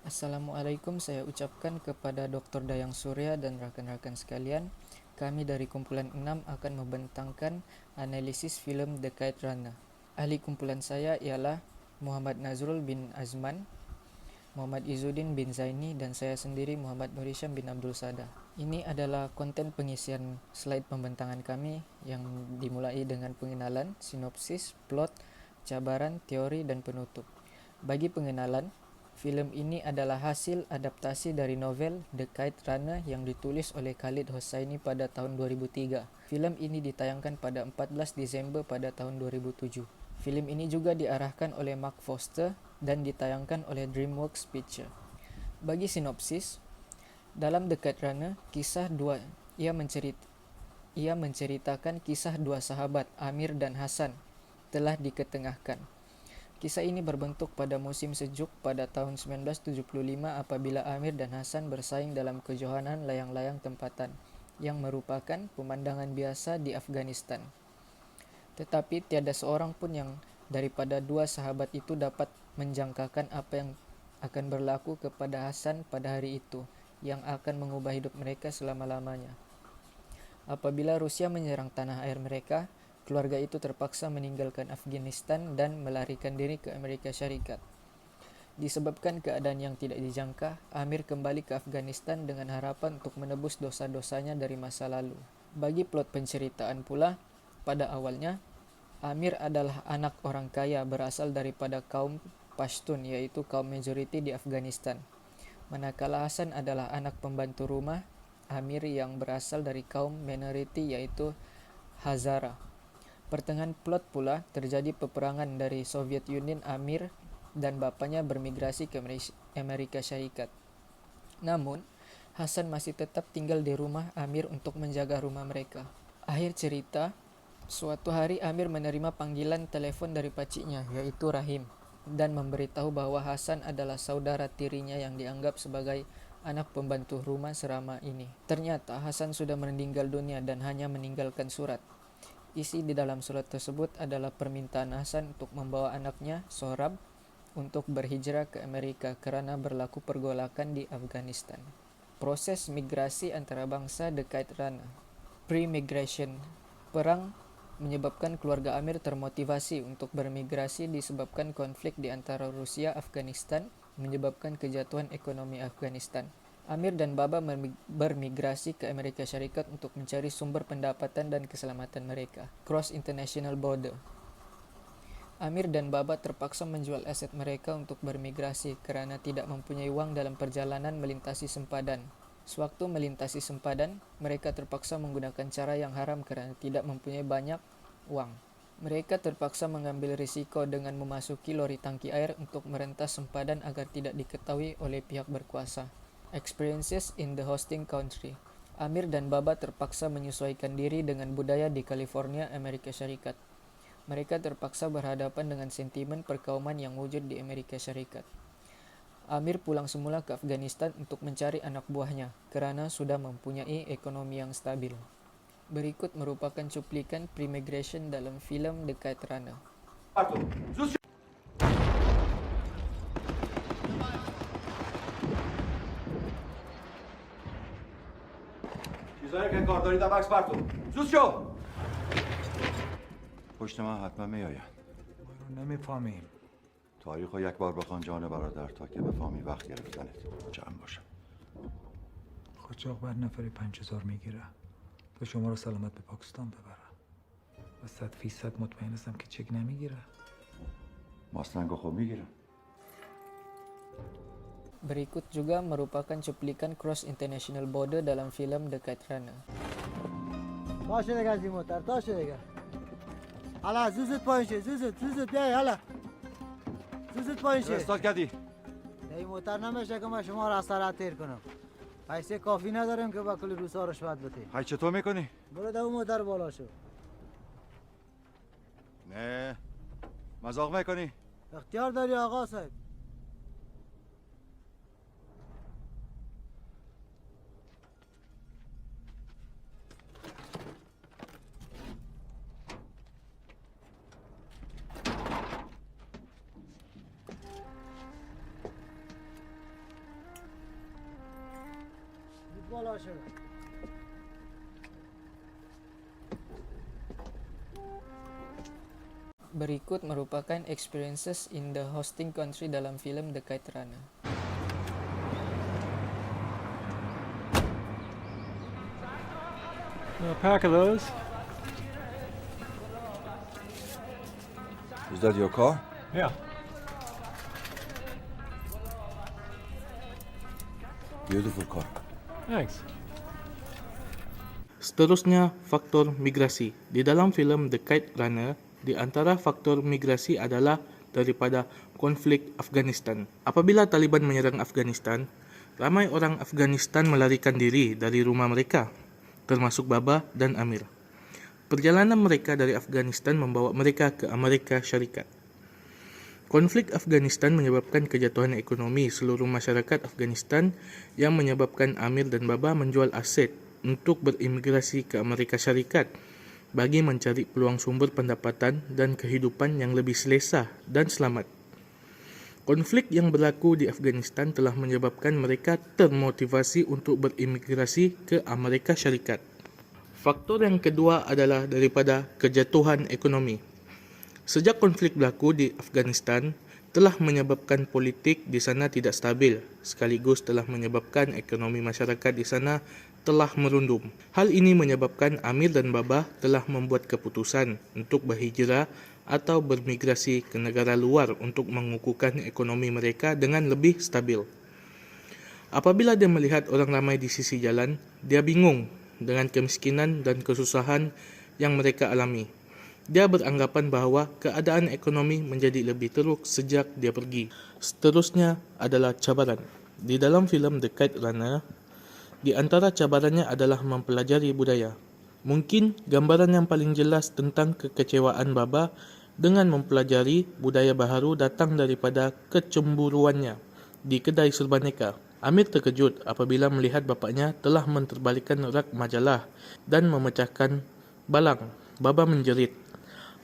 Assalamualaikum saya ucapkan kepada Dr. Dayang Surya dan rakan-rakan sekalian. Kami dari kumpulan 6 akan membentangkan analisis filem The Kite Runner. Ahli kumpulan saya ialah Muhammad Nazrul bin Azman, Muhammad Izzuddin bin Zaini dan saya sendiri Muhammad Nur Hisham bin Abdul Sada. Ini adalah konten pengisian slide pembentangan kami yang dimulai dengan pengenalan, sinopsis, plot, cabaran, teori, dan penutup. Bagi pengenalan, filem ini adalah hasil adaptasi dari novel The Kite Runner yang ditulis oleh Khalid Hosseini pada tahun 2003. Filem ini ditayangkan pada 14 Desember pada tahun 2007. Filem ini juga diarahkan oleh Mark Foster dan ditayangkan oleh DreamWorks Pictures. Bagi sinopsis, dalam The Kite Runner, ia menceritakan kisah dua sahabat, Amir dan Hasan, telah diketengahkan. Kisah ini berbentuk pada musim sejuk pada tahun 1975 apabila Amir dan Hasan bersaing dalam kejohanan layang-layang tempatan yang merupakan pemandangan biasa di Afghanistan. Tetapi tiada seorang pun yang daripada dua sahabat itu dapat menjangkakan apa yang akan berlaku kepada Hasan pada hari itu yang akan mengubah hidup mereka selama-lamanya. Apabila Rusia menyerang tanah air mereka, keluarga itu terpaksa meninggalkan Afghanistan dan melarikan diri ke Amerika Syarikat. Disebabkan keadaan yang tidak dijangka, Amir kembali ke Afghanistan dengan harapan untuk menebus dosa-dosanya dari masa lalu. Bagi plot penceritaan pula, pada awalnya, Amir adalah anak orang kaya berasal daripada kaum Pashtun, yaitu kaum majoriti di Afghanistan. Manakala Hasan adalah anak pembantu rumah Amir yang berasal dari kaum minoriti yaitu Hazara. Pertengahan plot pula terjadi peperangan dari Soviet Union. Amir dan bapaknya bermigrasi ke Amerika Syarikat. Namun, Hasan masih tetap tinggal di rumah Amir untuk menjaga rumah mereka. Akhir cerita, suatu hari Amir menerima panggilan telepon dari pakciknya yaitu Rahim dan memberitahu bahwa Hasan adalah saudara tirinya yang dianggap sebagai anak pembantu rumah selama ini. Ternyata Hasan sudah meninggal dunia dan hanya meninggalkan surat. Isi di dalam surat tersebut adalah permintaan Hasan untuk membawa anaknya, Sohrab, untuk berhijrah ke Amerika karena berlaku pergolakan di Afghanistan. Proses migrasi antara bangsa The Kite Runner. Pre-migration. Perang menyebabkan keluarga Amir termotivasi untuk bermigrasi disebabkan konflik di antara Rusia dan Afghanistan menyebabkan kejatuhan ekonomi Afghanistan. Amir dan Baba bermigrasi ke Amerika Syarikat untuk mencari sumber pendapatan dan keselamatan mereka. Cross International Border. Amir dan Baba terpaksa menjual aset mereka untuk bermigrasi karena tidak mempunyai uang dalam perjalanan melintasi sempadan. Sewaktu melintasi sempadan, mereka terpaksa menggunakan cara yang haram karena tidak mempunyai banyak uang. Mereka terpaksa mengambil risiko dengan memasuki lori tangki air untuk merentas sempadan agar tidak diketahui oleh pihak berkuasa. Experiences in the hosting country. Amir dan Baba terpaksa menyesuaikan diri dengan budaya di California, Amerika Syarikat. Mereka terpaksa berhadapan dengan sentimen perkauman yang wujud di Amerika Syarikat. Amir pulang semula ke Afghanistan untuk mencari anak buahnya karena sudah mempunyai ekonomi yang stabil. Berikut merupakan cuplikan pre-migration dalam filem The Kite Runner. چیزایی که کار دارید عکس بر تو زود شو پشت من حتما میآید. ما رو نمیفهمیم. تاریخ رو یک بار بخوان جان برادر تا که بفهمی وقت گرفتنت جمع باشم. قاچاق بر نفری 5000 میگیره تا شما رو سلامت به پاکستان ببره و 100% مطمئن هستم که چک نمیگیره. ماستنگو خوب میگیرم. Berikut juga merupakan cuplikan Cross International Border dalam filem The Kite Runner. باشه دیگه از این موتر باشه دیگه حالا زوزت پایین شه زوزت بیای حالا زوزت پایین شه استاد کردی این موتر نمیشه که ما شما را از سرعت تیر کنم پیسه کافی نداریم که با کلی روسا رشوت بدیم هی چطور میکنی؟ برو ده اون موتر بالا شو نه مذاق میکنی؟ اختیار داری آقا صاحب بالا شد. Berikut merupakan experiences in the hosting country dalam filem The Kite Runner. A pack of those. Is that your car? Yeah. Beautiful car. Thanks. Seterusnya, faktor migrasi. Di dalam filem The Kite Runner, di antara faktor migrasi adalah daripada konflik Afghanistan. Apabila Taliban menyerang Afghanistan, ramai orang Afghanistan melarikan diri dari rumah mereka, termasuk Baba dan Amir. Perjalanan mereka dari Afghanistan membawa mereka ke Amerika Syarikat. Konflik Afghanistan menyebabkan kejatuhan ekonomi seluruh masyarakat Afghanistan yang menyebabkan Amir dan Baba menjual aset untuk berimigrasi ke Amerika Syarikat bagi mencari peluang sumber pendapatan dan kehidupan yang lebih selesa dan selamat. Konflik yang berlaku di Afghanistan telah menyebabkan mereka termotivasi untuk berimigrasi ke Amerika Syarikat. Faktor yang kedua adalah daripada kejatuhan ekonomi. Sejak konflik berlaku di Afghanistan, telah menyebabkan politik di sana tidak stabil, sekaligus telah menyebabkan ekonomi masyarakat di sana telah merundum. Hal ini menyebabkan Amir dan Baba telah membuat keputusan untuk berhijrah atau bermigrasi ke negara luar untuk mengukuhkan ekonomi mereka dengan lebih stabil. Apabila dia melihat orang ramai di sisi jalan, dia bingung dengan kemiskinan dan kesusahan yang mereka alami. Dia beranggapan bahawa keadaan ekonomi menjadi lebih teruk sejak dia pergi. Seterusnya adalah cabaran. Di dalam filem The Kite Runner, di antara cabarannya adalah mempelajari budaya. Mungkin gambaran yang paling jelas tentang kekecewaan Baba dengan mempelajari budaya baharu datang daripada kecemburuannya di kedai serbaneka. Amir terkejut apabila melihat bapaknya telah menterbalikkan rak majalah dan memecahkan balang. Baba menjerit,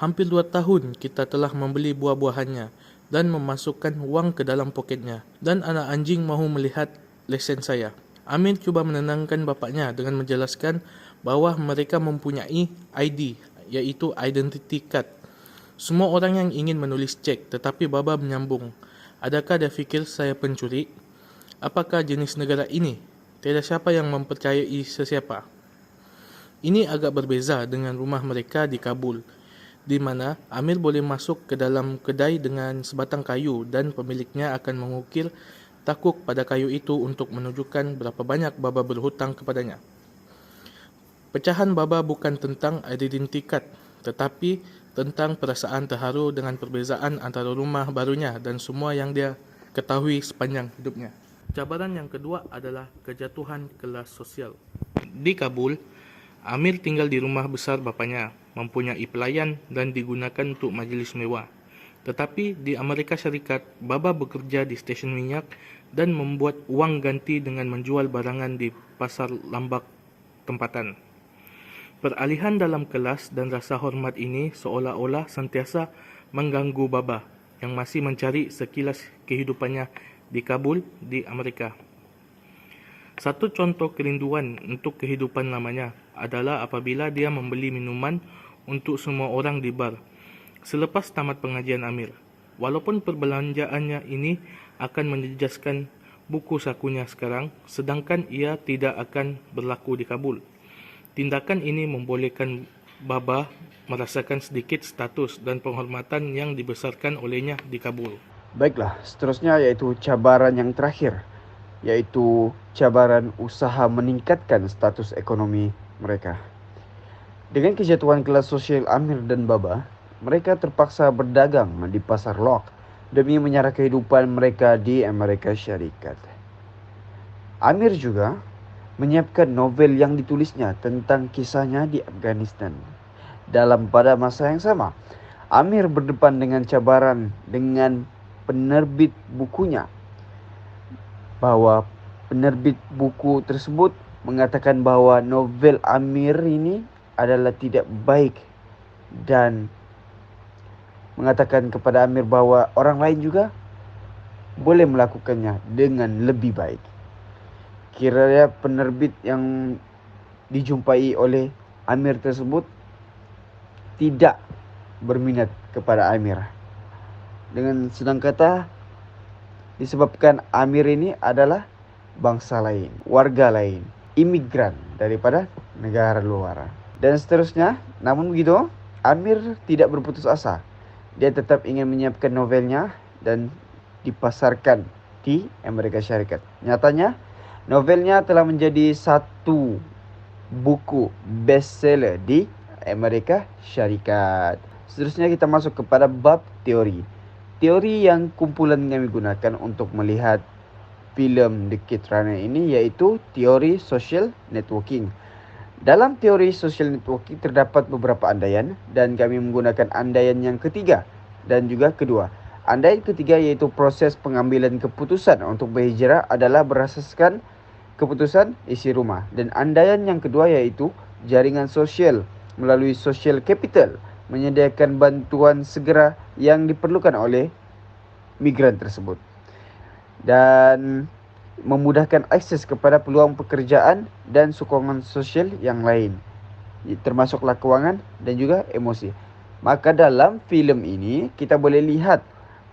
"Hampir 2 tahun kita telah membeli buah-buahannya dan memasukkan wang ke dalam poketnya, dan anak anjing mahu melihat lesen saya." Amir cuba menenangkan bapaknya dengan menjelaskan bahawa mereka mempunyai ID, iaitu identity card. Semua orang yang ingin menulis cek, tetapi Baba menyambung, "Adakah dia fikir saya pencuri? Apakah jenis negara ini? Tiada siapa yang mempercayai sesiapa." Ini agak berbeza dengan rumah mereka di Kabul, di mana Amir boleh masuk ke dalam kedai dengan sebatang kayu dan pemiliknya akan mengukir takuk pada kayu itu untuk menunjukkan berapa banyak Baba berhutang kepadanya. Pecahan Baba bukan tentang identity card, tetapi tentang perasaan terharu dengan perbezaan antara rumah barunya dan semua yang dia ketahui sepanjang hidupnya. Cabaran yang kedua adalah kejatuhan kelas sosial. Di Kabul, Amir tinggal di rumah besar bapanya, mempunyai pelayan dan digunakan untuk majlis mewah. Tetapi di Amerika Syarikat, Baba bekerja di stesen minyak dan membuat wang ganti dengan menjual barangan di pasar lambak tempatan. Peralihan dalam kelas dan rasa hormat ini seolah-olah sentiasa mengganggu Baba yang masih mencari sekilas kehidupannya di Kabul, di Amerika. Satu contoh kerinduan untuk kehidupan lamanya adalah apabila dia membeli minuman untuk semua orang di bar selepas tamat pengajian Amir. Walaupun perbelanjaannya ini akan menjejaskan buku sakunya sekarang, sedangkan ia tidak akan berlaku di Kabul. Tindakan ini membolehkan Baba merasakan sedikit status dan penghormatan yang dibesarkan olehnya di Kabul. Baiklah, seterusnya yaitu cabaran yang terakhir, yaitu cabaran usaha meningkatkan status ekonomi mereka. Dengan kejatuhan kelas sosial Amir dan Baba, mereka terpaksa berdagang di pasar Lok demi menyara kehidupan mereka di Amerika Syarikat. Amir juga menyiapkan novel yang ditulisnya tentang kisahnya di Afghanistan. Pada masa yang sama, Amir berdepan dengan cabaran dengan penerbit bukunya, bahwa penerbit buku tersebut mengatakan bahwa novel Amir ini adalah tidak baik dan mengatakan kepada Amir bahwa orang lain juga boleh melakukannya dengan lebih baik. kiranya penerbit yang dijumpai oleh Amir tersebut tidak berminat kepada Amir. Dengan senang kata, disebabkan Amir ini adalah bangsa lain, warga lain, imigran daripada negara luar. Dan seterusnya, namun begitu, Amir tidak berputus asa. Dia tetap ingin menyiapkan novelnya dan dipasarkan di Amerika Syarikat. Nyatanya, novelnya telah menjadi satu buku bestseller di Amerika Syarikat. Seterusnya kita masuk kepada bab teori. Teori yang kumpulan kami gunakan untuk melihat filem The Kid Runner ini yaitu teori social networking. Dalam teori social networking terdapat beberapa andaian dan kami menggunakan andaian yang ketiga dan juga kedua. Andaian ketiga yaitu proses pengambilan keputusan untuk berhijrah adalah berasaskan keputusan isi rumah. Dan andaian yang kedua yaitu jaringan sosial melalui social capital menyediakan bantuan segera yang diperlukan oleh migran tersebut dan memudahkan akses kepada peluang pekerjaan dan sokongan sosial yang lain, termasuklah keuangan dan juga emosi. Maka dalam filem ini kita boleh lihat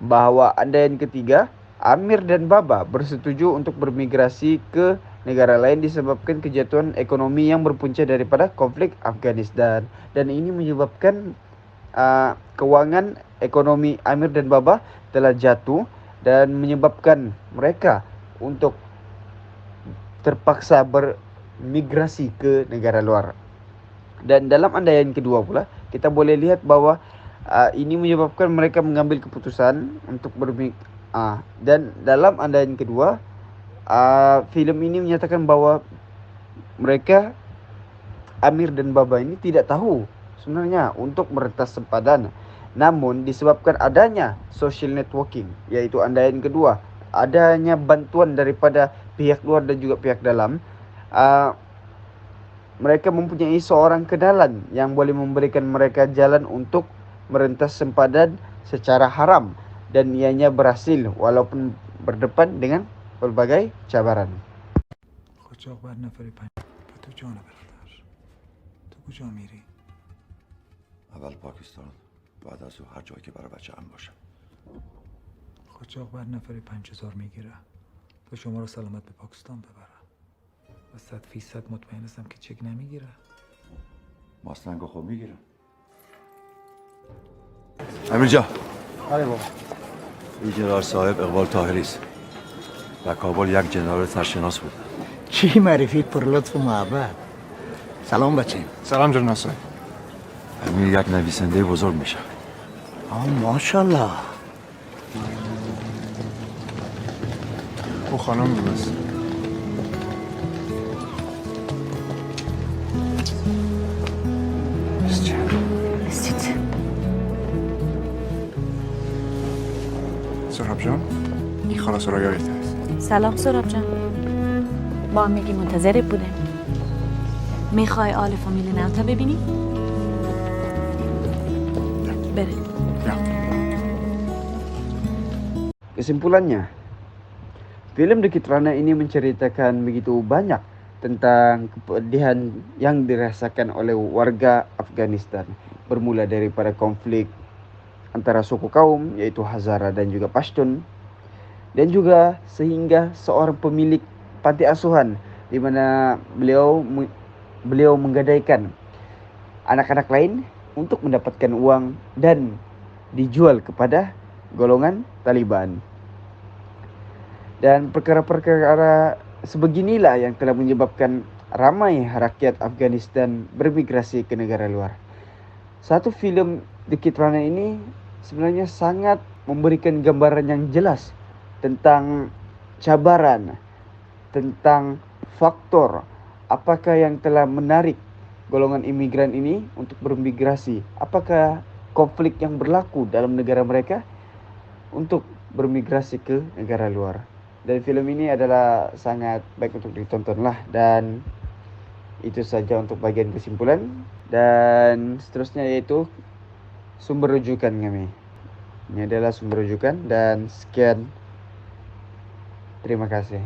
bahawa andaian ketiga, Amir dan Baba bersetuju untuk bermigrasi ke negara lain disebabkan kejatuhan ekonomi yang berpunca daripada konflik Afghanistan. Dan ini menyebabkan kewangan ekonomi Amir dan Baba telah jatuh dan menyebabkan mereka untuk terpaksa bermigrasi ke negara luar. Dan dalam andaian kedua pula, kita boleh lihat bahawa ini menyebabkan mereka mengambil keputusan untuk dan dalam andaian kedua, filem ini menyatakan bahawa mereka, Amir dan Baba ini tidak tahu sebenarnya untuk merentas sempadan. Namun disebabkan adanya social networking, yaitu andaian kedua, adanya bantuan daripada pihak luar dan juga pihak dalam, mereka mempunyai seorang kenalan yang boleh memberikan mereka jalan untuk merentas sempadan secara haram, dan ianya berhasil walaupun berdepan dengan berbagai cabaran. قاچاق بر نفری و تو جان برادر تو کجا میری؟ اول پاکستان، بعد از او هر جایی که برای بچه هم باشه. قاچاق بر نفری 5000 میگیره تا شما رو سلامت به پاکستان ببره و 100% مطمئن هستم که چک نمیگیره. ماسلنگو خوب میگیرم. امیر جان، آره بابا. این جنرال صاحب اقبال طاهری است. در کابل یک جنرال سرشناس بود. چی معرفی پر لطف و محبت. سلام بچه. سلام جناب صاحب. امیر یک نویسنده بزرگ میشه. ماشاءالله. او خانم درست. سراب جان، این خانه سرایایت است. سلام سراب جان. با هم میگی منتظرت بودیم. میخوای آل فامیل نوتا ببینی؟ بریم. Ya. Kesimpulannya, filem The Kid Runner ini menceritakan begitu banyak tentang kepedihan yang dirasakan oleh warga Afghanistan, bermula daripada konflik antara suku kaum yaitu Hazara dan juga Pashtun, dan juga sehingga seorang pemilik panti asuhan di mana beliau menggadaikan anak-anak lain untuk mendapatkan uang dan dijual kepada golongan Taliban. Dan perkara-perkara sebeginilah yang telah menyebabkan ramai rakyat Afghanistan bermigrasi ke negara luar. Satu filem The Kid Runner ini sebenarnya sangat memberikan gambaran yang jelas tentang cabaran, tentang faktor apakah yang telah menarik golongan imigran ini untuk bermigrasi. Apakah konflik yang berlaku dalam negara mereka untuk bermigrasi ke negara luar. Dan filem ini adalah sangat baik untuk ditontonlah. Dan itu saja untuk bagian kesimpulan. Dan seterusnya yaitu sumber rujukan kami. Ini adalah sumber rujukan dan sekian. Terima kasih.